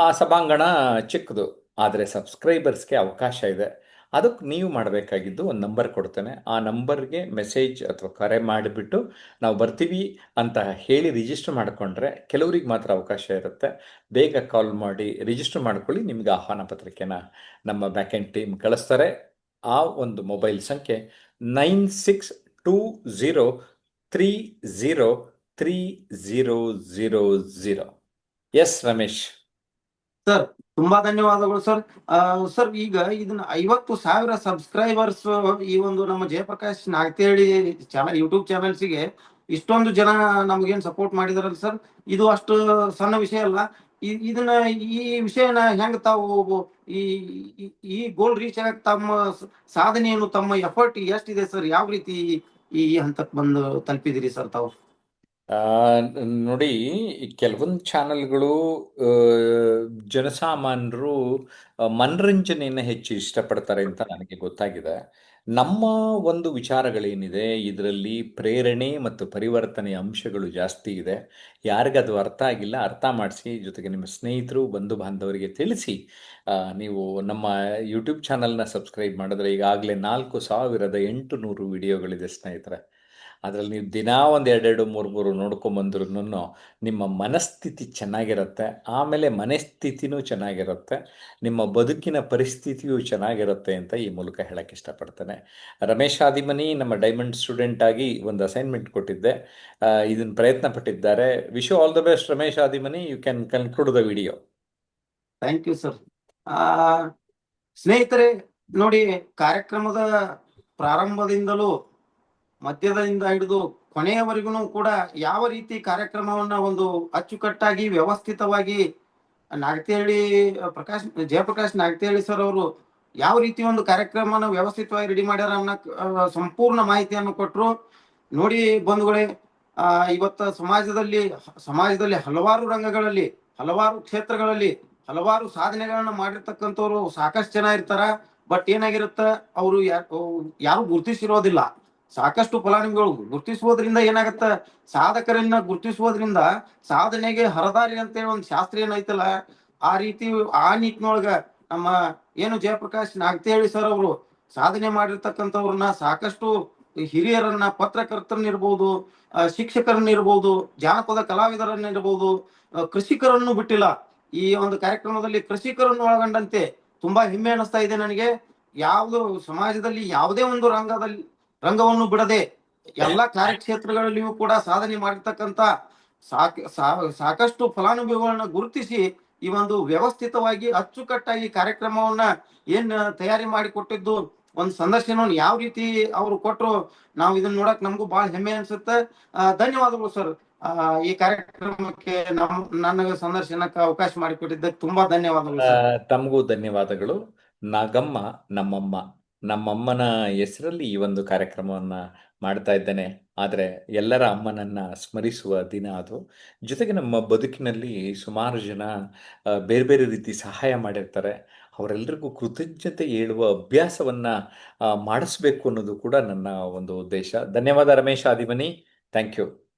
ಆ ಸಭಾಂಗಣ ಚಿಕ್ಕದು, ಆದರೆ ಸಬ್ಸ್ಕ್ರೈಬರ್ಸ್ಗೆ ಅವಕಾಶ ಇದೆ. ಅದಕ್ಕೆ ನೀವು ಮಾಡಬೇಕಾಗಿದ್ದು ಒಂದು ನಂಬರ್ ಕೊಡ್ತೇನೆ, ಆ ನಂಬರ್ಗೆ ಮೆಸೇಜ್ ಅಥವಾ ಕರೆ ಮಾಡಿಬಿಟ್ಟು ನಾವು ಬರ್ತೀವಿ ಅಂತ ಹೇಳಿ ರಿಜಿಸ್ಟರ್ ಮಾಡಿಕೊಂಡ್ರೆ ಕೆಲವ್ರಿಗೆ ಮಾತ್ರ ಅವಕಾಶ ಇರುತ್ತೆ. ಬೇಗ ಕಾಲ್ ಮಾಡಿ ರಿಜಿಸ್ಟರ್ ಮಾಡ್ಕೊಳ್ಳಿ, ನಿಮಗೆ ಆಹ್ವಾನ ಪತ್ರಿಕೆನ ನಮ್ಮ ಬ್ಯಾಕ್ ಎಂಡ್ ಟೀಮ್ ಕಳಿಸ್ತಾರೆ. ಆ ಒಂದು ಮೊಬೈಲ್ ಸಂಖ್ಯೆ 9620303000. ಎಸ್ ರಮೇಶ್ ಸರ್, ತುಂಬಾ ಧನ್ಯವಾದಗಳು ಸರ್. ಸರ್, ಈಗ ಇದನ್ನ 50,000 ಸಬ್ಸ್ಕ್ರೈಬರ್ಸ್ ಈ ಒಂದು ನಮ್ಮ ಜಯಪ್ರಕಾಶ್ ನಾಗ್ತಿಹಳ್ಳಿ ಯೂಟ್ಯೂಬ್ ಚಾನೆಲ್ಸ್ಗೆ ಇಷ್ಟೊಂದು ಜನ ನಮಗೇನು ಸಪೋರ್ಟ್ ಮಾಡಿದಾರಲ್ಲ ಸರ್, ಇದು ಅಷ್ಟು ಸಣ್ಣ ವಿಷಯ ಅಲ್ಲ. ಇದನ್ನ ಈ ವಿಷಯನ ಹೆಂಗ್ ತಾವು ಈ ಈ ಗೋಲ್ ರೀಚ್ ಆಗಕ್ ತಮ್ಮ ಸಾಧನೆಯನ್ನು, ತಮ್ಮ ಎಫರ್ಟ್ ಎಷ್ಟಿದೆ ಸರ್, ಯಾವ ರೀತಿ ಈ ಹಂತಕ್ಕೆ ಬಂದು ತಲುಪಿದಿರಿ ಸರ್ ತಾವು? ನೋಡಿ, ಕೆಲವೊಂದು ಚಾನಲ್ಗಳು ಜನಸಾಮಾನ್ಯರು ಮನರಂಜನೆಯನ್ನು ಹೆಚ್ಚು ಇಷ್ಟಪಡ್ತಾರೆ ಅಂತ ನನಗೆ ಗೊತ್ತಾಗಿದೆ. ನಮ್ಮ ಒಂದು ವಿಚಾರಗಳೇನಿದೆ ಇದರಲ್ಲಿ ಪ್ರೇರಣೆ ಮತ್ತು ಪರಿವರ್ತನೆಯ ಅಂಶಗಳು ಜಾಸ್ತಿ ಇದೆ. ಯಾರಿಗದು ಅರ್ಥ ಆಗಿಲ್ಲ ಅರ್ಥ ಮಾಡಿಸಿ, ಜೊತೆಗೆ ನಿಮ್ಮ ಸ್ನೇಹಿತರು ಬಂಧು ಬಾಂಧವರಿಗೆ ತಿಳಿಸಿ. ನೀವು ನಮ್ಮ ಯೂಟ್ಯೂಬ್ ಚಾನಲ್ನ ಸಬ್ಸ್ಕ್ರೈಬ್ ಮಾಡಿದ್ರೆ ಈಗಾಗಲೇ 4,800 ವಿಡಿಯೋಗಳಿದೆ ಸ್ನೇಹಿತರೆ. ಅದರಲ್ಲಿ ನೀವು ದಿನ ಒಂದು 2 3 ನೋಡ್ಕೊಂಬಂದ್ರೂ ನಿಮ್ಮ ಮನಸ್ಥಿತಿ ಚೆನ್ನಾಗಿರುತ್ತೆ, ಆಮೇಲೆ ಮನಸ್ಥಿತಿನೂ ಚೆನ್ನಾಗಿರುತ್ತೆ, ನಿಮ್ಮ ಬದುಕಿನ ಪರಿಸ್ಥಿತಿಯೂ ಚೆನ್ನಾಗಿರುತ್ತೆ ಅಂತ ಈ ಮೂಲಕ ಹೇಳಕ್ಕೆ ಇಷ್ಟಪಡ್ತೇನೆ. ರಮೇಶ್ ಆದಿಮನಿ ನಮ್ಮ ಡೈಮಂಡ್ ಸ್ಟೂಡೆಂಟ್ ಆಗಿ ಒಂದು ಅಸೈನ್ಮೆಂಟ್ ಕೊಟ್ಟಿದ್ದೆ, ಇದನ್ನು ಪ್ರಯತ್ನ ಪಟ್ಟಿದ್ದಾರೆ. Wish you all the best Ramesh Adimani. You can conclude the video. Thank you sir. ಸ್ನೇಹಿತರೆ, ನೋಡಿ, ಕಾರ್ಯಕ್ರಮದ ಪ್ರಾರಂಭದಿಂದಲೂ ಮಧ್ಯದಿಂದ ಹಿಡಿದು ಕೊನೆಯವರೆಗೂ ಕೂಡ ಯಾವ ರೀತಿ ಕಾರ್ಯಕ್ರಮವನ್ನ ಒಂದು ಅಚ್ಚುಕಟ್ಟಾಗಿ ವ್ಯವಸ್ಥಿತವಾಗಿ ಜಯಪ್ರಕಾಶ್ ನಾಗ್ತಿಹಳ್ಳಿ ಸರ್ ಅವರು ಯಾವ ರೀತಿ ಒಂದು ಕಾರ್ಯಕ್ರಮನ ವ್ಯವಸ್ಥಿತವಾಗಿ ರೆಡಿ ಮಾಡ್ಯಾರ ಅನ್ನೋ ಸಂಪೂರ್ಣ ಮಾಹಿತಿಯನ್ನು ಕೊಟ್ಟರು. ನೋಡಿ ಬಂಧುಗಳೇ, ಇವತ್ತ ಸಮಾಜದಲ್ಲಿ ಹಲವಾರು ರಂಗಗಳಲ್ಲಿ, ಹಲವಾರು ಕ್ಷೇತ್ರಗಳಲ್ಲಿ ಹಲವಾರು ಸಾಧನೆಗಳನ್ನ ಮಾಡಿರ್ತಕ್ಕಂಥವ್ರು ಸಾಕಷ್ಟು ಜನ ಇರ್ತಾರ. ಬಟ್ ಏನಾಗಿರುತ್ತ, ಅವರು ಯಾರು ಗುರುತಿಸಿರೋದಿಲ್ಲ. ಸಾಕಷ್ಟು ಫಲಾನುಭವಿಗಳು ಗುರುತಿಸುವುದರಿಂದ ಏನಾಗತ್ತ, ಸಾಧಕರನ್ನ ಗುರುತಿಸುವುದರಿಂದ ಸಾಧನೆಗೆ ಹರದಾರಿ ಅಂತೇಳಿ ಒಂದು ಶಾಸ್ತ್ರ ಏನೈತಲ್ಲ, ಆ ರೀತಿ ಆ ನಿಟ್ಟಿನೊಳಗ ನಮ್ಮ ಏನು ಜಯಪ್ರಕಾಶ್ ನಾಗ್ತಿಹಳ್ಳಿ ಸರ್ ಅವರು ಸಾಧನೆ ಮಾಡಿರ್ತಕ್ಕಂಥವ್ರನ್ನ, ಸಾಕಷ್ಟು ಹಿರಿಯರನ್ನ, ಪತ್ರಕರ್ತರನ್ನಿರ್ಬೋದು, ಶಿಕ್ಷಕರನ್ನಿರ್ಬೋದು, ಜಾನಪದ ಕಲಾವಿದರನ್ನಿರ್ಬೋದು, ಕೃಷಿಕರನ್ನು ಬಿಟ್ಟಿಲ್ಲ. ಈ ಒಂದು ಕಾರ್ಯಕ್ರಮದಲ್ಲಿ ಕೃಷಿಕರನ್ನು ಒಳಗೊಂಡಂತೆ ತುಂಬಾ ಹೆಮ್ಮೆ ಅನಿಸ್ತಾ ಇದೆ ನನಗೆ. ಯಾವುದು ಸಮಾಜದಲ್ಲಿ ಯಾವುದೇ ಒಂದು ರಂಗವನ್ನು ಬಿಡದೆ ಎಲ್ಲಾ ಕಾರ್ಯಕ್ಷೇತ್ರಗಳಲ್ಲಿಯೂ ಕೂಡ ಸಾಧನೆ ಮಾಡಿರ್ತಕ್ಕಂತ ಸಾಕಷ್ಟು ಫಲಾನುಭವಿಗಳನ್ನ ಗುರುತಿಸಿ ಈ ಒಂದು ವ್ಯವಸ್ಥಿತವಾಗಿ ಅಚ್ಚುಕಟ್ಟಾಗಿ ಕಾರ್ಯಕ್ರಮವನ್ನ ಏನ್ ತಯಾರಿ ಮಾಡಿ ಕೊಟ್ಟಿದ್ದು, ಒಂದು ಸಂದರ್ಶನವನ್ನು ಯಾವ ರೀತಿ ಅವರು ಕೊಟ್ಟರು, ನಾವು ಇದನ್ನ ನೋಡಕ್ ನಮಗೂ ಬಹಳ ಹೆಮ್ಮೆ ಅನ್ಸುತ್ತೆ. ಧನ್ಯವಾದಗಳು ಸರ್. ಈ ಕಾರ್ಯಕ್ರಮಕ್ಕೆ ನನಗೆ ಸಂದರ್ಶನಕ್ಕೆ ಅವಕಾಶ ಮಾಡಿಕೊಟ್ಟಿದ್ದಕ್ಕೆ ತುಂಬಾ ಧನ್ಯವಾದಗಳು ಸರ್. ತಮಗೂ ಧನ್ಯವಾದಗಳು. ನಾಗಮ್ಮ ನಮ್ಮಮ್ಮ, ನಮ್ಮಮ್ಮನ ಹೆಸರಲ್ಲಿ ಈ ಒಂದು ಕಾರ್ಯಕ್ರಮವನ್ನ ಮಾಡ್ತಾ ಇದ್ದೇನೆ. ಆದರೆ ಎಲ್ಲರ ಅಮ್ಮನನ್ನ ಸ್ಮರಿಸುವ ದಿನ ಅದು. ಜೊತೆಗೆ ನಮ್ಮ ಬದುಕಿನಲ್ಲಿ ಸುಮಾರು ಜನ ಬೇರೆ ಬೇರೆ ರೀತಿ ಸಹಾಯ ಮಾಡಿರ್ತಾರೆ. ಅವರೆಲ್ಲರಿಗೂ ಕೃತಜ್ಞತೆ ಹೇಳುವ ಅಭ್ಯಾಸವನ್ನ ಮಾಡಿಸ್ಬೇಕು ಅನ್ನೋದು ಕೂಡ ನನ್ನ ಒಂದು ಉದ್ದೇಶ. ಧನ್ಯವಾದ ರಮೇಶ್ ಆದಿಮನಿ. Thank you.